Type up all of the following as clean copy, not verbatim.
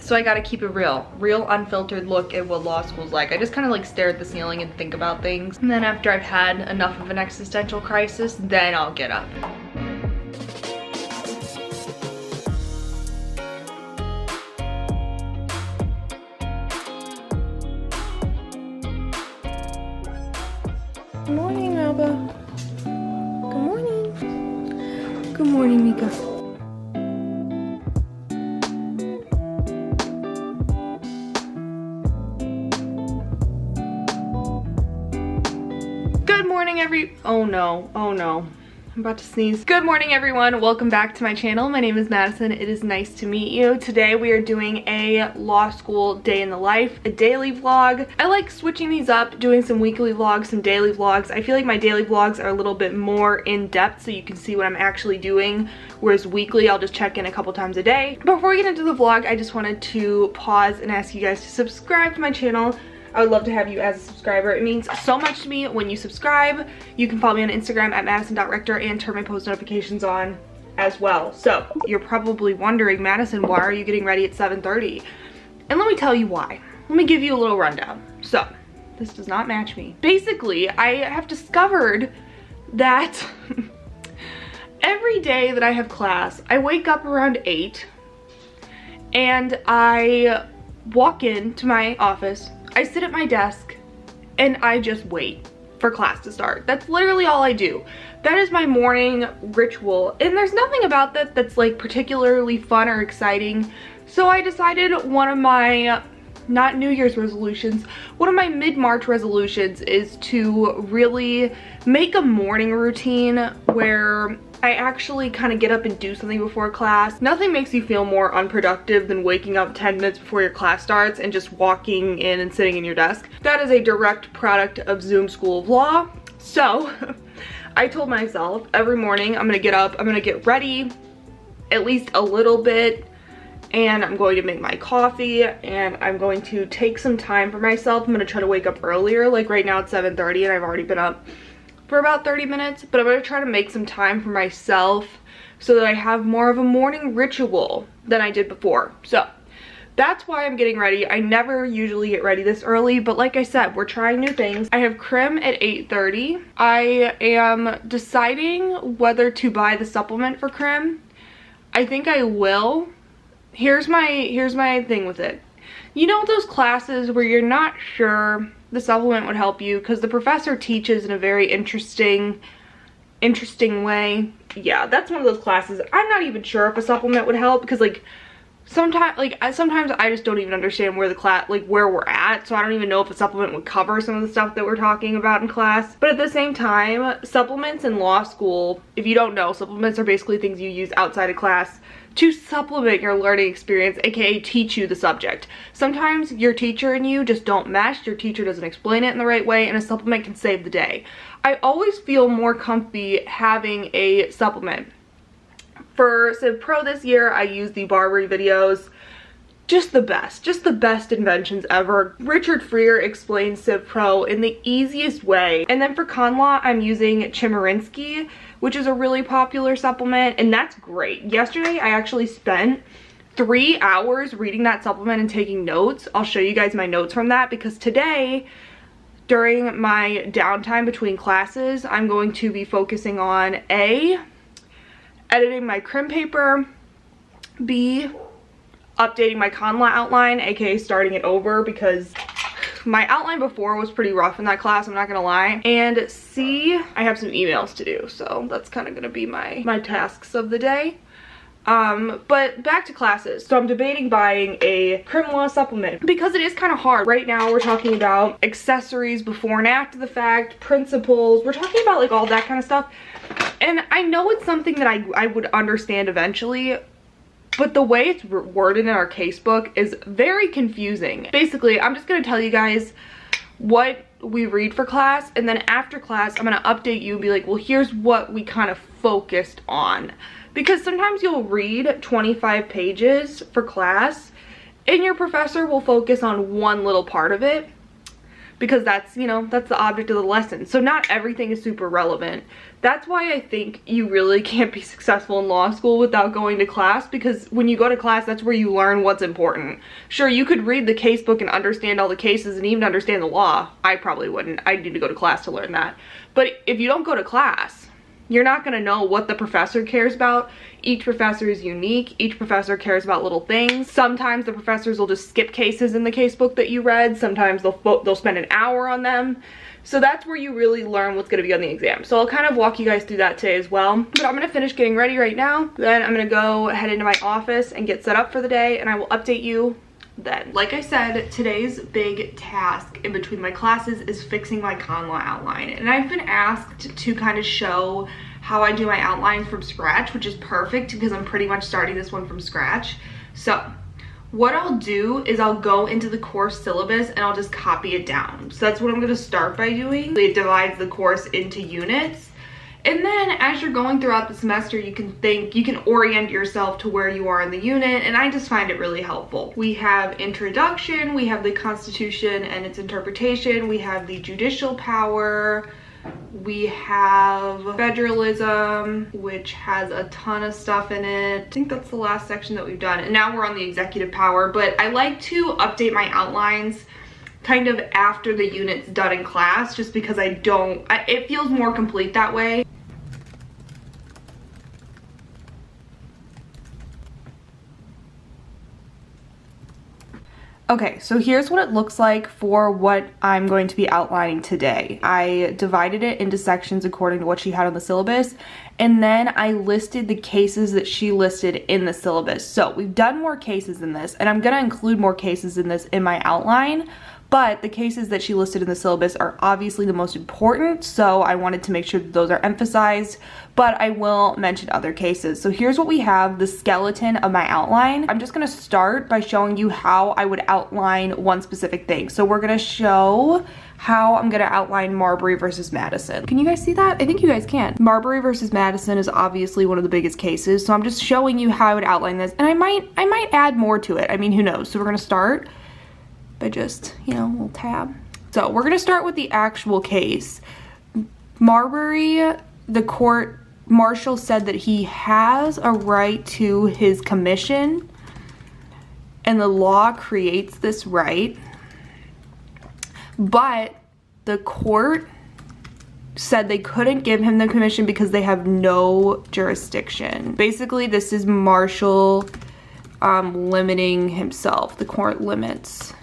So I gotta keep it real unfiltered look at what law school's like. I just kind of like stare at the ceiling and think about things. And then after I've had enough of an existential crisis, then I'll get up. Good morning, Alba. Good morning. Good morning, Mika. Oh no, I'm about to sneeze. Good morning, everyone. Welcome back to my channel. My name is Madison. It is nice to meet you. Today we are doing a law school day in the life, a daily vlog. I like switching these up, doing some weekly vlogs, some daily vlogs. I feel like my daily vlogs are a little bit more in depth so you can see what I'm actually doing, whereas weekly I'll just check in a couple times a day. Before we get into the vlog, I just wanted to pause and ask you guys to subscribe to my channel. I would love to have you as a subscriber. It means so much to me when you subscribe. You can follow me on Instagram at madison.rector and turn my post notifications on as well. So you're probably wondering, Madison, why are you getting ready at 7:30? And let me tell you why. Let me give you a little rundown. So this does not match me. Basically, I have discovered that every day that I have class, I wake up around 8 and I walk into my office. I sit at my desk and I just wait for class to start. That's literally all I do. That is my morning ritual, and there's nothing about that that's like particularly fun or exciting. So I decided one of my, not New Year's resolutions, one of my mid-March resolutions is to really make a morning routine where I actually kind of get up and do something before class. Nothing makes you feel more unproductive than waking up 10 minutes before your class starts and just walking in and sitting in your desk. That is a direct product of Zoom School of Law. So I told myself every morning I'm gonna get up, I'm gonna get ready at least a little bit, and I'm going to make my coffee and I'm going to take some time for myself. I'm gonna try to wake up earlier. Like right now it's 7:30 and I've already been up for about 30 minutes, but I'm gonna try to make some time for myself so that I have more of a morning ritual than I did before. So that's why I'm getting ready. I never usually get ready this early, but like I said, we're trying new things. I have crim at 8:30. I am deciding whether to buy the supplement for crim. I think I will. Here's my thing with it. You know those classes where you're not sure the supplement would help you because the professor teaches in a very interesting way? Yeah, that's one of those classes. I'm not even sure if a supplement would help because sometimes I just don't even understand where the class, where we're at, so I don't even know if a supplement would cover some of the stuff that we're talking about in class. But at the same time, supplements in law school, if you don't know, supplements are basically things you use outside of class to supplement your learning experience, aka teach you the subject. Sometimes your teacher and you just don't mesh, your teacher doesn't explain it in the right way, and a supplement can save the day. I always feel more comfy having a supplement. For Civ Pro this year, I used the Barbary videos. Just the best inventions ever. Richard Freer explains Civ Pro in the easiest way. And then for con law, I'm using Chemerinsky, which is a really popular supplement, and that's great. Yesterday, I actually spent 3 hours reading that supplement and taking notes. I'll show you guys my notes from that because today, during my downtime between classes, I'm going to be focusing on A, editing my crim paper, B, updating my con law outline, aka starting it over because my outline before was pretty rough in that class, I'm not gonna lie. And C, I have some emails to do, so that's kind of gonna be my tasks of the day. But back to classes. So I'm debating buying a crim law supplement because it is kind of hard. Right now we're talking about accessories before and after the fact, principles, we're talking about like all that kind of stuff. And I know it's something that I would understand eventually, but the way it's worded in our casebook is very confusing. Basically, I'm just gonna tell you guys what we read for class, and then after class, I'm gonna update you and be like, well, here's what we kind of focused on. Because sometimes you'll read 25 pages for class, and your professor will focus on one little part of it. because that's, you know, that's the object of the lesson. So not everything is super relevant. That's why I think you really can't be successful in law school without going to class, because when you go to class, that's where you learn what's important. Sure, you could read the case book and understand all the cases and even understand the law. I probably wouldn't. I'd need to go to class to learn that. But if you don't go to class, you're not going to know what the professor cares about. Each professor is unique. Each professor cares about little things. Sometimes the professors will just skip cases in the casebook that you read. Sometimes they'll spend an hour on them. So that's where you really learn what's going to be on the exam. So I'll kind of walk you guys through that today as well. But I'm going to finish getting ready right now. Then I'm going to go head into my office and get set up for the day, and I will update you then. Like I said, today's big task in between my classes is fixing my con law outline. And I've been asked to kind of show how I do my outlines from scratch, which is perfect because I'm pretty much starting this one from scratch. So what I'll do is I'll go into the course syllabus and I'll just copy it down. So that's what I'm going to start by doing. It divides the course into units. And then as you're going throughout the semester, you can orient yourself to where you are in the unit, and I just find it really helpful. We have introduction, we have the Constitution and its interpretation, we have the judicial power, we have federalism, which has a ton of stuff in it. I think that's the last section that we've done, and now we're on the executive power. But I like to update my outlines kind of after the unit's done in class, just because it feels more complete that way. Okay, so here's what it looks like for what I'm going to be outlining today. I divided it into sections according to what she had on the syllabus, and then I listed the cases that she listed in the syllabus. So we've done more cases in this, and I'm gonna include more cases in this in my outline, but the cases that she listed in the syllabus are obviously the most important, so I wanted to make sure that those are emphasized, but I will mention other cases. So here's what we have, the skeleton of my outline. I'm just gonna start by showing you how I would outline one specific thing. So we're gonna show how I'm gonna outline Marbury versus Madison. Can you guys see that? I think you guys can. Marbury versus Madison is obviously one of the biggest cases, so I'm just showing you how I would outline this, and I might add more to it. I mean, who knows? So we're gonna start by just, you know, a little tab. So we're gonna start with the actual case. Marbury, the court marshal said that he has a right to his commission, and the law creates this right, but the court said they couldn't give him the commission because they have no jurisdiction. Basically, this is Marshall limiting himself. The court limits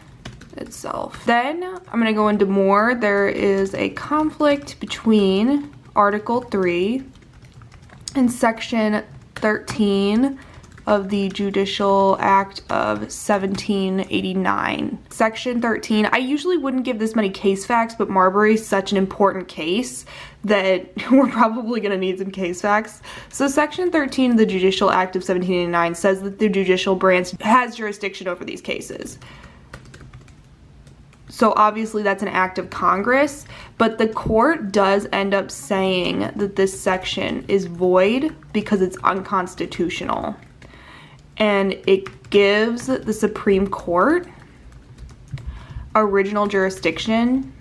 itself. Then I'm going to go into more. There is a conflict between Article 3 and Section 13 of the Judicial Act of 1789. Section 13, I usually wouldn't give this many case facts, but Marbury is such an important case that we're probably going to need some case facts. So Section 13 of the Judicial Act of 1789 says that the judicial branch has jurisdiction over these cases. So obviously that's an act of Congress, but the court does end up saying that this section is void because it's unconstitutional. And it gives the Supreme Court original jurisdiction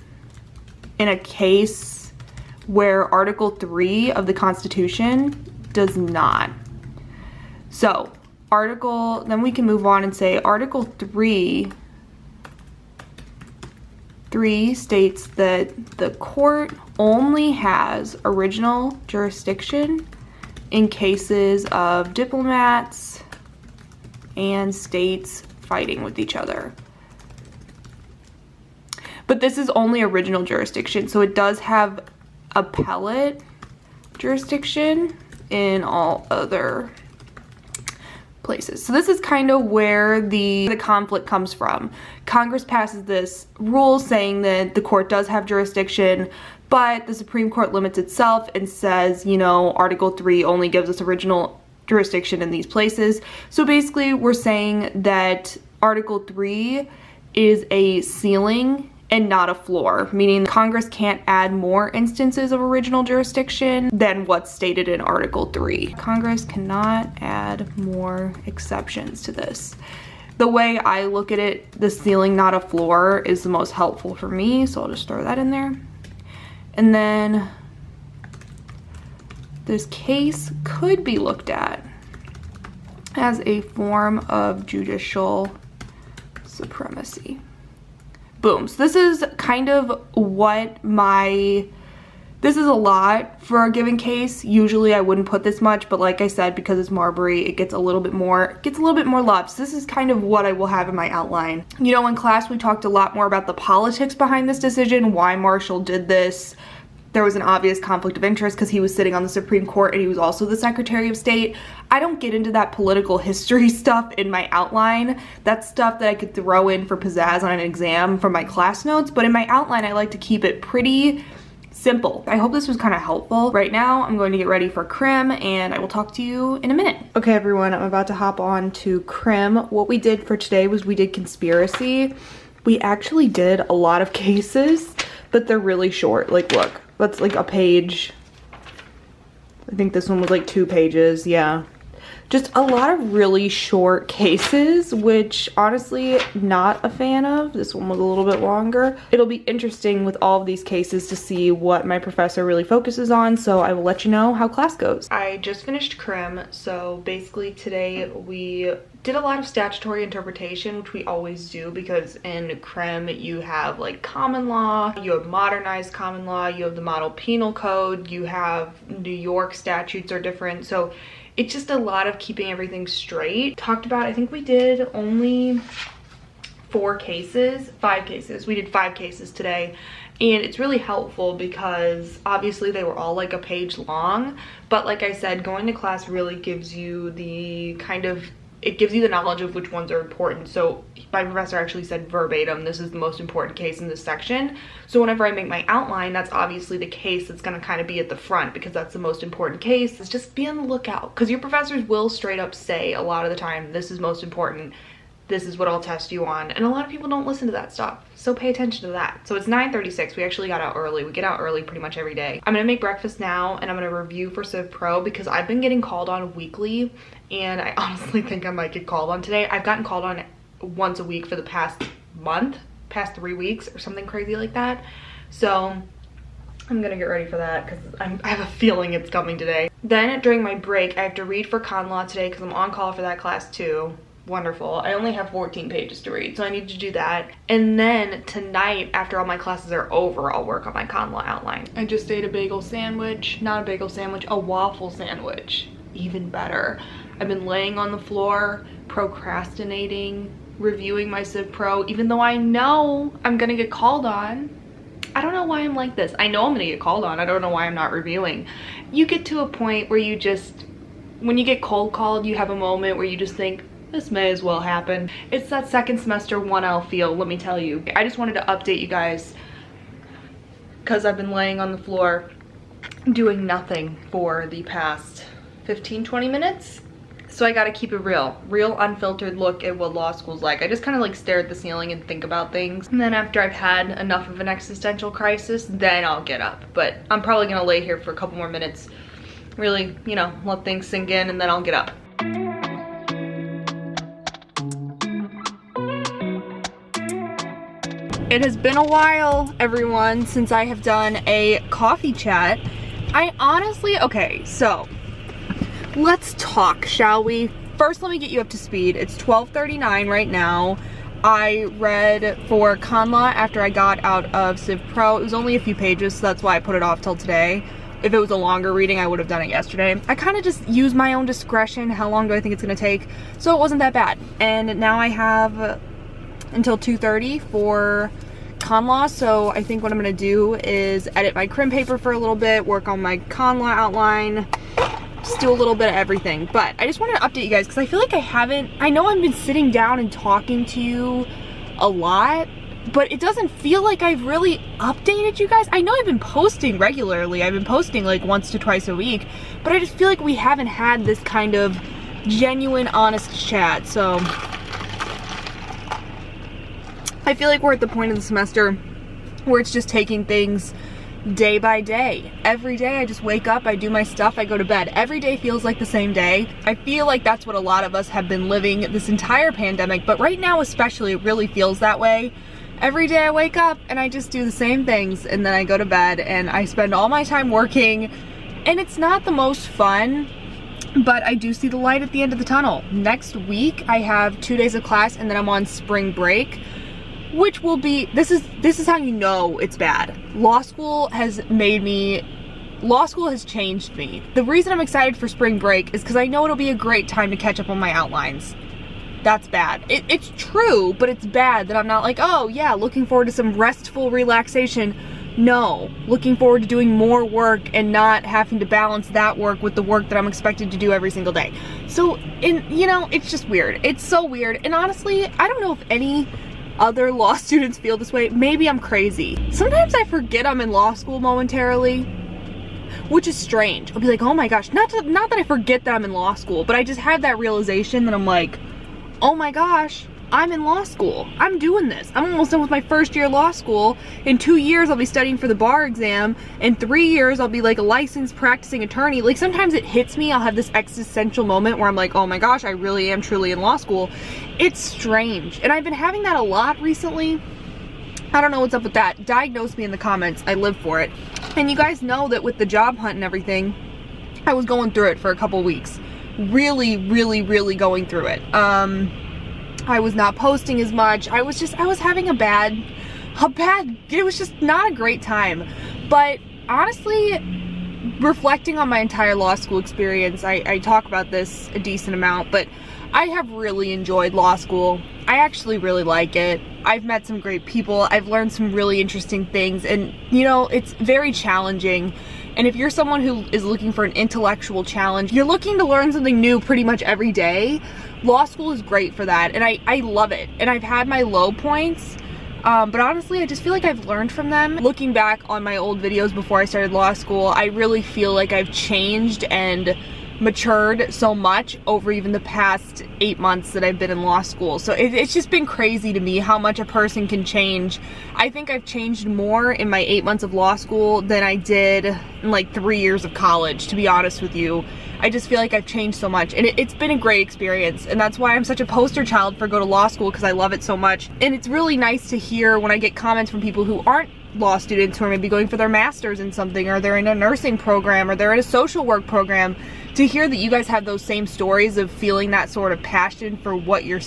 in a case where Article 3 of the Constitution does not. So then we can move on and say Article 3 states that the court only has original jurisdiction in cases of diplomats and states fighting with each other. But this is only original jurisdiction, so it does have appellate jurisdiction in all other places. So this is kind of where the conflict comes from. Congress passes this rule saying that the court does have jurisdiction, but the Supreme Court limits itself and says, you know, Article 3 only gives us original jurisdiction in these places. So basically we're saying that Article 3 is a ceiling and not a floor, meaning Congress can't add more instances of original jurisdiction than what's stated in Article 3. Congress cannot add more exceptions to this. the way I look at it, the ceiling, not a floor, is the most helpful for me. So I'll just throw that in there. And then this case could be looked at as a form of judicial supremacy. Boom. So this is kind of what this is a lot for a given case. Usually I wouldn't put this much, but like I said, because it's Marbury, it gets a little bit more love. So this is kind of what I will have in my outline. You know, in class we talked a lot more about the politics behind this decision, why Marshall did this. There was an obvious conflict of interest because he was sitting on the Supreme Court and he was also the Secretary of State. I don't get into that political history stuff in my outline. That's stuff that I could throw in for pizzazz on an exam from my class notes, but in my outline I like to keep it pretty simple. I hope this was kind of helpful. Right now I'm going to get ready for crim and I will talk to you in a minute. Okay everyone, I'm about to hop on to crim. What we did for today was we did conspiracy. We actually did a lot of cases, but they're really short. Like look, that's like a page. I think this one was like 2 pages. Yeah, just a lot of really short cases, which honestly not a fan of. This one was a little bit longer. It'll be interesting with all of these cases to see what my professor really focuses on, so I will let you know how class goes. I just finished crim, so basically today we did a lot of statutory interpretation, which we always do because in crim you have like common law, you have modernized common law, you have the model penal code, you have New York statutes are different, so it's just a lot of keeping everything straight. Talked about, I think we did only 5 cases. We did 5 cases today, and it's really helpful because obviously they were all like a page long, but like I said, going to class really gives you the it gives you the knowledge of which ones are important. So my professor actually said verbatim, this is the most important case in this section. So whenever I make my outline, that's obviously the case that's gonna kind of be at the front because that's the most important case. It's just be on the lookout because your professors will straight up say a lot of the time, this is most important, this is what I'll test you on. And a lot of people don't listen to that stuff. So pay attention to that. So it's 9:36, we actually got out early. We get out early pretty much every day. I'm gonna make breakfast now and I'm gonna review for Civ Pro because I've been getting called on weekly and I honestly think I might get called on today. I've gotten called on once a week for the past 3 weeks or something crazy like that. So I'm gonna get ready for that because I have a feeling it's coming today. Then during my break, I have to read for con law today because I'm on call for that class too. Wonderful. I only have 14 pages to read, so I need to do that. And then tonight, after all my classes are over, I'll work on my con law outline. I just ate a bagel sandwich, not a bagel sandwich, a waffle sandwich. Even better. I've been laying on the floor, procrastinating, reviewing my Civ Pro, even though I know I'm gonna get called on. I don't know why I'm like this. I know I'm gonna get called on. I don't know why I'm not reviewing. You get to a point where you just, when you get cold called, you have a moment where you just think, this may as well happen. It's that second semester 1L feel, let me tell you. I just wanted to update you guys because I've been laying on the floor doing nothing for the past 15-20 minutes. So I gotta keep it real unfiltered look at what law school's like. I just kind of like stare at the ceiling and think about things. And then after I've had enough of an existential crisis, then I'll get up. But I'm probably gonna lay here for a couple more minutes, really, you know, let things sink in and then I'll get up. It has been a while, everyone, since I have done a coffee chat. I honestly, okay, so let's talk, shall we? First, let me get you up to speed. It's 12:39 right now. I read for con law after I got out of Civ Pro. It was only a few pages, so that's why I put it off till today. If it was a longer reading, I would have done it yesterday. I kind of just use my own discretion. How long do I think it's gonna take? So it wasn't that bad. And now I have until 2:30 for con law, so I think what I'm gonna do is edit my crim paper for a little bit, work on my con law outline, just do a little bit of everything. But I just wanted to update you guys because I feel like I know I've been sitting down and talking to you a lot, but it doesn't feel like I've really updated you guys. I know I've been posting regularly. I've been posting like once to twice a week, but I just feel like we haven't had this kind of genuine, honest chat. So I feel like we're at the point of the semester where it's just taking things day by day. Every day I just wake up, I do my stuff, I go to bed. Every day feels like the same day. I feel like that's what a lot of us have been living this entire pandemic, but right now especially it really feels that way. Every day I wake up and I just do the same things, and then I go to bed and I spend all my time working, and it's not the most fun, but I do see the light at the end of the tunnel. Next week I have 2 days of class and then I'm on spring break, which will be, this is how you know it's bad. Law school has changed me. The reason I'm excited for spring break is because I know it'll be a great time to catch up on my outlines. That's bad. It's true, but it's bad that I'm not like, oh yeah, looking forward to some restful relaxation. No, looking forward to doing more work and not having to balance that work with the work that I'm expected to do every single day. So, you know, it's just weird. It's so weird. And honestly, I don't know if any other law students feel this way. Maybe I'm crazy. Sometimes I forget I'm in law school momentarily, which is strange. I'll be like, oh my gosh, not that I forget that I'm in law school, but I just have that realization that I'm like, oh my gosh, I'm in law school. I'm doing this. I'm almost done with my first year of law school. In 2 years, I'll be studying for the bar exam. In 3 years, I'll be like a licensed practicing attorney. Like sometimes it hits me, I'll have this existential moment where I'm like, oh my gosh, I really am truly in law school. It's strange. And I've been having that a lot recently. I don't know what's up with that. Diagnose me in the comments. I live for it. And you guys know that with the job hunt and everything, I was going through it for a couple weeks. Really going through it. I was not posting as much. I was having it was just not a great time. But honestly, reflecting on my entire law school experience, I talk about this a decent amount, but I have really enjoyed law school. I actually really like it. I've met some great people. I've learned some really interesting things, and you know, it's very challenging. And if you're someone who is looking for an intellectual challenge, you're looking to learn something new pretty much every day, law school is great for that, and I love it. And I've had my low points, but honestly, I just feel like I've learned from them. Looking back on my old videos before I started law school, I really feel like I've changed and matured so much over even the past 8 months that I've been in law school. So it's just been crazy to me how much a person can change. I think I've changed more in my 8 months of law school than I did in like 3 years of college, to be honest with you. I just feel like I've changed so much, and it's been a great experience, and that's why I'm such a poster child for go to law school, because I love it so much. And it's really nice to hear when I get comments from people who aren't law students, who are maybe going for their master's in something, or they're in a nursing program, or they're in a social work program, to hear that you guys have those same stories of feeling that sort of passion for what you're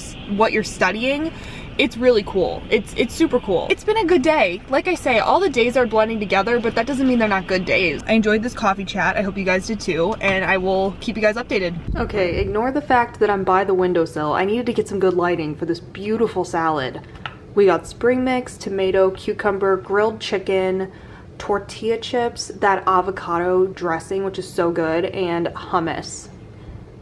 studying. It's really cool. It's super cool. It's been a good day. Like I say, all the days are blending together, but that doesn't mean they're not good days. I enjoyed this coffee chat. I hope you guys did too, and I will keep you guys updated. Okay, ignore the fact that I'm by the windowsill. I needed to get some good lighting for this beautiful salad. We got spring mix, tomato, cucumber, grilled chicken, tortilla chips, that avocado dressing, which is so good, and hummus.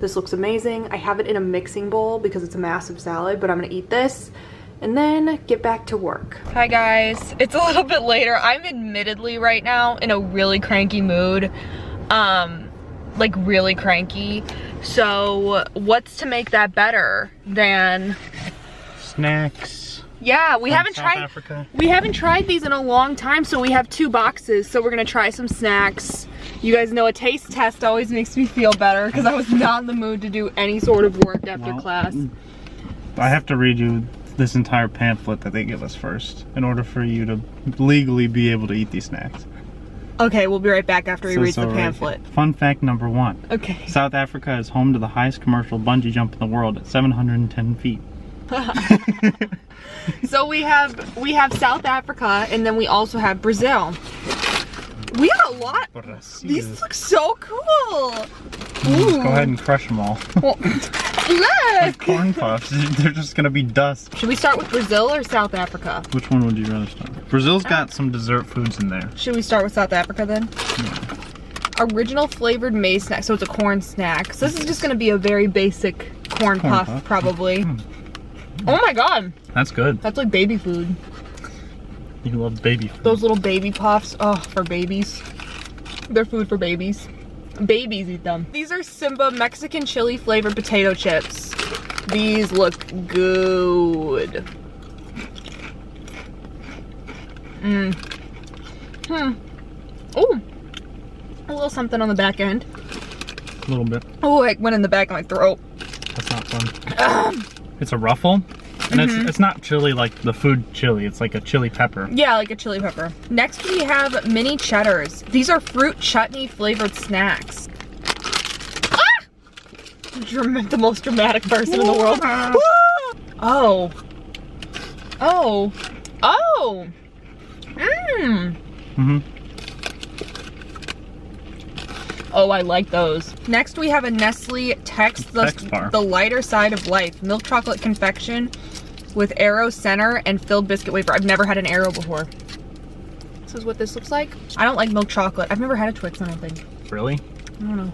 This looks amazing. I have it in a mixing bowl because it's a massive salad, but I'm gonna eat this and then get back to work. Hi guys, it's a little bit later. I'm admittedly right now in a really cranky mood, like really cranky. So what's to make that better than snacks? Yeah, we haven't tried these in a long time, so we have 2 boxes, so we're gonna try some snacks. You guys know a taste test always makes me feel better, because I was not in the mood to do any sort of work after class. I have to read you this entire pamphlet that they give us first in order for you to legally be able to eat these snacks. Okay, we'll be right back after he reads the pamphlet. Right. Fun fact number 1. Okay. South Africa is home to the highest commercial bungee jump in the world at 710 feet. So we have South Africa, and then we also have Brazil. We got a lot. These look so cool. Just go ahead and crush them all. Well, like corn puffs. They're just gonna be dust. Should we start with Brazil or South Africa? Which one would you rather start with? Brazil's got some dessert foods in there. Should we start with South Africa then? Yeah. Original flavored maize snack. So it's a corn snack. So this is just gonna be a very basic corn puff, probably. Oh my god. That's good. That's like baby food. You love baby food. Those little baby puffs. Oh, for babies. They're food for babies. Babies eat them. These are Simba Mexican chili flavored potato chips. These look good. little something on the back end. A little bit. Oh, it went in the back of my throat. That's not fun. It's a ruffle. And it's not chili like the food chili. It's like a chili pepper. Yeah, like a chili pepper. Next we have mini cheddars. These are fruit chutney flavored snacks. Ah! The most dramatic person in the world. Oh. Oh. Oh. Mmm. Mm-hmm. Oh, I like those. Next we have a Nestle Text bar. The lighter side of life. Milk chocolate confection with Aero center and filled biscuit wafer. I've never had an Aero before. This is what this looks like. I don't like milk chocolate. I've never had a Twix, I don't think. Really? I don't know.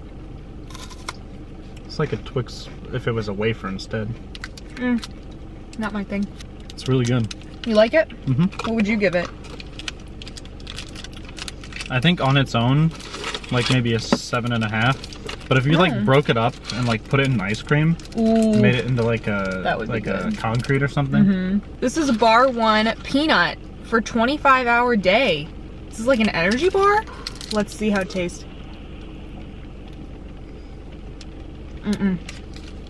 It's like a Twix if it was a wafer instead. Not my thing. It's really good. You like it? Mm-hmm. What would you give it? I think on its own, like maybe a 7.5. But if you like broke it up and like put it in ice cream, made it into like a concrete or something. This is bar 1 peanut for 25-hour day. This is like an energy bar. Let's see how it tastes.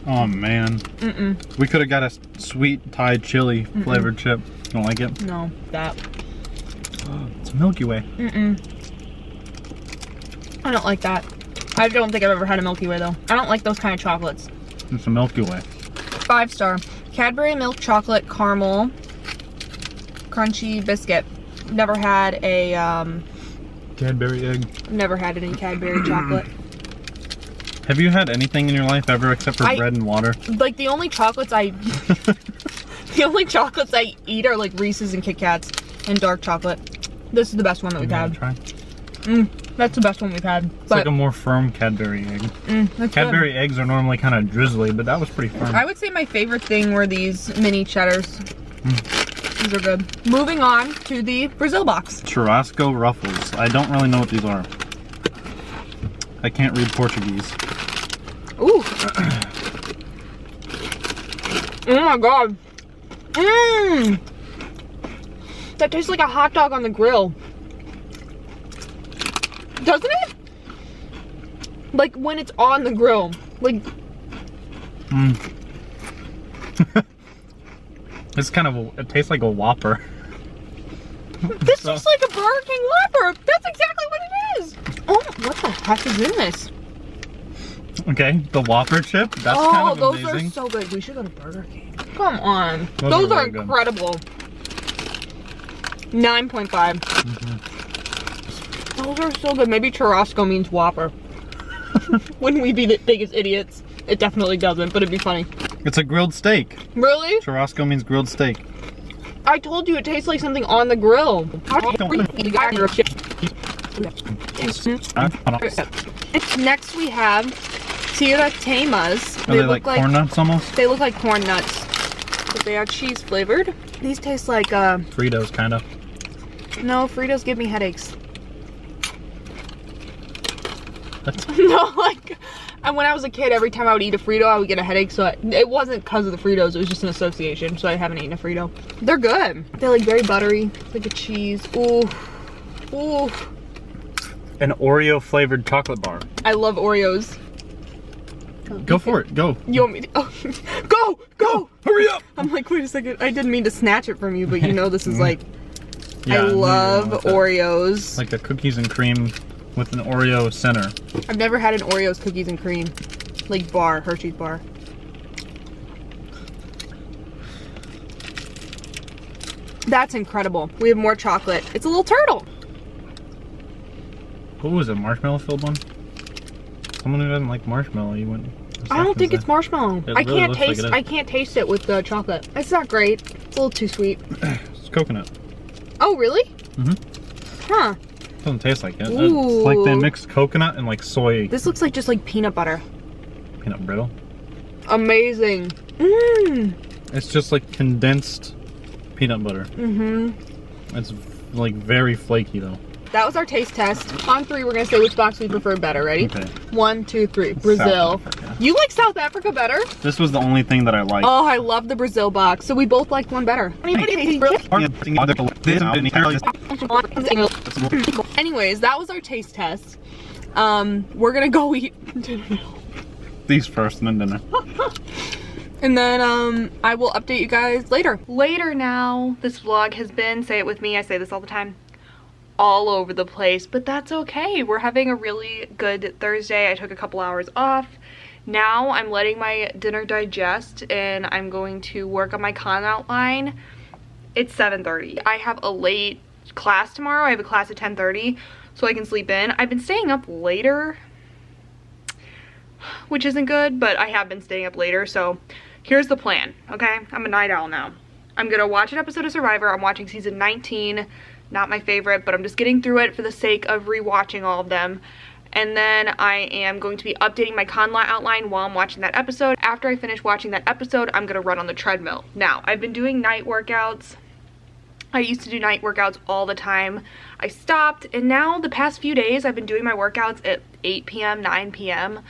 Oh man. We could have got a sweet Thai chili flavored chip. Don't like it? No, that. It's a Milky Way. I don't like that. I don't think I've ever had a Milky Way though. I don't like those kind of chocolates. It's a Milky Way. 5-star. Cadbury milk chocolate caramel crunchy biscuit. Never had a Cadbury egg. never had any Cadbury chocolate. Have you had anything in your life ever except for bread and water? Like the only chocolates I eat are like Reese's and Kit Kats and dark chocolate. This is the best one that we've had. Try? That's the best one we've had. It's like a more firm Cadbury egg. Cadbury eggs are normally kind of drizzly, but that was pretty firm. I would say my favorite thing were these mini cheddars. These are good. Moving on to the Brazil box. Churrasco Ruffles. I don't really know what these are. I can't read Portuguese. Ooh. Oh my god. That tastes like a hot dog on the grill. Doesn't it? Like when it's on the grill. Like It's kind of it tastes like a Whopper. This looks like a Burger King Whopper. That's exactly what it is. Oh, what the heck is in this? Okay, the Whopper chip. That's kind of those amazing. are so good. We should go to Burger King. Come on. Those are really good. incredible. 9.5. Those are so good. Maybe Churrasco means Whopper. Wouldn't we be the biggest idiots? It definitely doesn't, but it'd be funny. It's a grilled steak. Really? Churrasco means grilled steak. I told you it tastes like something on the grill. Next we have tiratemas. Are they like corn nuts almost? They look like corn nuts, but they are cheese flavored. These taste like Fritos, kind of. no, Fritos give me headaches. No, like, and when I was a kid, every time I would eat a Frito, I would get a headache, so it wasn't because of the Fritos, it was just an association, so I haven't eaten a Frito. They're good. They're like very buttery, like a cheese. Ooh. Ooh. An Oreo flavored chocolate bar. I love Oreos. Go for it, go. You want me to, oh, go! Hurry up! I'm like, wait a second, I didn't mean to snatch it from you, but you know this is like, Yeah, I love Oreos. Like a cookies and cream with an Oreo center. I've never had an Oreos cookies and cream, like bar, Hershey's bar. That's incredible. We have more chocolate. It's a little turtle. What was it, marshmallow filled one? Someone who doesn't like marshmallow, you went. I don't think it's marshmallow. It really looks like it is. I can't taste it with the chocolate. It's not great. It's a little too sweet. It's coconut. Oh, really? Huh. Doesn't taste like it. Ooh. It's like they mixed coconut and like soy. This looks like just like peanut butter. Peanut brittle. Amazing. It's just like condensed peanut butter. It's like very flaky though. That was our taste test. On 3, we're gonna say which box we prefer better. Ready? Okay. 1, 2, 3. Brazil. You like South Africa better? This was the only thing that I liked. Oh, I love the Brazil box. So we both liked one better. Anyways, that was our taste test. We're gonna go eat dinner. These first and then dinner. And then I will update you guys later. Later now. This vlog has been, say it with me, I say this all the time, all over the place, but that's okay. We're having a really good Thursday. I took a couple hours off. Now I'm letting my dinner digest and I'm going to work on my con outline. It's 7:30. I have a late class tomorrow. I have a class at 10:30, so I can sleep in. I've been staying up later, which isn't good, but I have been staying up later, so here's the plan, okay? I'm a night owl now. I'm gonna watch an episode of Survivor. I'm watching season 19, not my favorite, but I'm just getting through it for the sake of rewatching all of them. And then I am going to be updating my con outline while I'm watching that episode. After I finish watching that episode, I'm gonna run on the treadmill. Now, I've been doing night workouts. I used to do night workouts all the time. I stopped, and now the past few days I've been doing my workouts at 8 p.m., 9 p.m.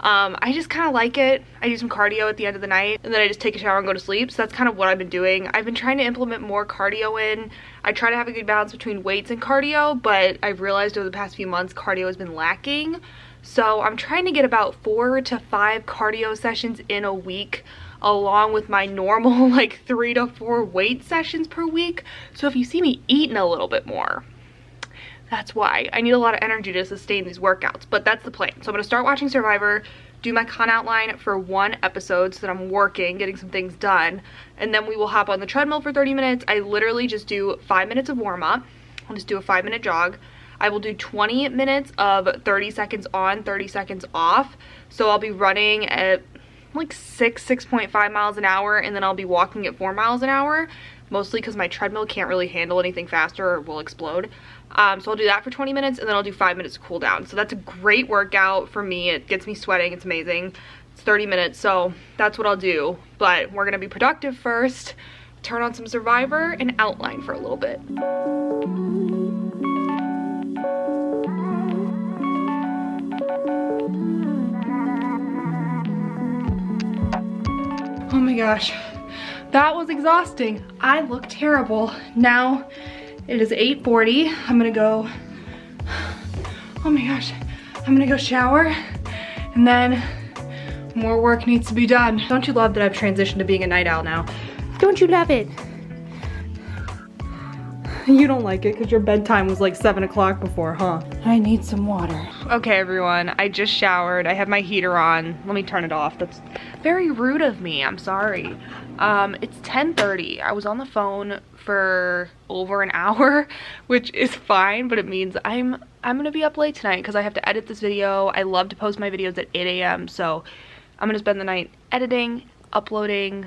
I just kind of like it. I do some cardio at the end of the night, and then I just take a shower and go to sleep. So that's kind of what I've been doing. I've been trying to implement more cardio in. I try to have a good balance between weights and cardio, but I've realized over the past few months cardio has been lacking. So I'm trying to get about 4 to 5 cardio sessions in a week, along with my normal like 3 to 4 weight sessions per week. So if you see me eating a little bit more, that's why. I need a lot of energy to sustain these workouts, but that's the plan. So I'm gonna start watching Survivor, do my con outline for 1 episode so that I'm working, getting some things done, and then we will hop on the treadmill for 30 minutes. I literally just do 5 minutes of warm up. I'll just do a 5-minute jog. I will do 20 minutes of 30 seconds on, 30 seconds off. So I'll be running at like 6.5 miles an hour, and then I'll be walking at 4 miles an hour, mostly because my treadmill can't really handle anything faster or will explode. So I'll do that for 20 minutes, and then I'll do 5 minutes to cool down. So that's a great workout for me. It gets me sweating. It's amazing. It's 30 minutes, so that's what I'll do. But we're gonna be productive first, turn on some Survivor, and outline for a little bit. Oh my gosh, that was exhausting. I look terrible. Now it is 8:40. I'm gonna go, oh my gosh, I'm gonna go shower, and then more work needs to be done. Don't you love that I've transitioned to being a night owl now? Don't you love it? You don't like it because your bedtime was like 7 o'clock before, huh? I need some water. Okay, everyone, I just showered. I have my heater on. Let me turn it off. That's very rude of me. I'm sorry. It's 10:30. I was on the phone for over an hour, which is fine, but it means I'm gonna be up late tonight because I have to edit this video. I love to post my videos at 8 a.m. So I'm gonna spend the night editing, uploading,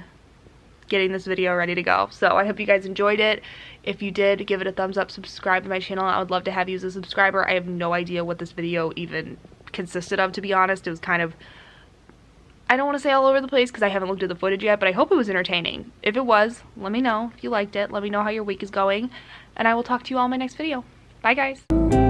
getting this video ready to go. So I hope you guys enjoyed it. If you did, give it a thumbs up, subscribe to my channel. I would love to have you as a subscriber. I have no idea what this video even consisted of, to be honest. It was kind of, I don't want to say all over the place because I haven't looked at the footage yet, but I hope it was entertaining. If it was, let me know. If you liked it, let me know how your week is going, and I will talk to you all in my next video. Bye, guys.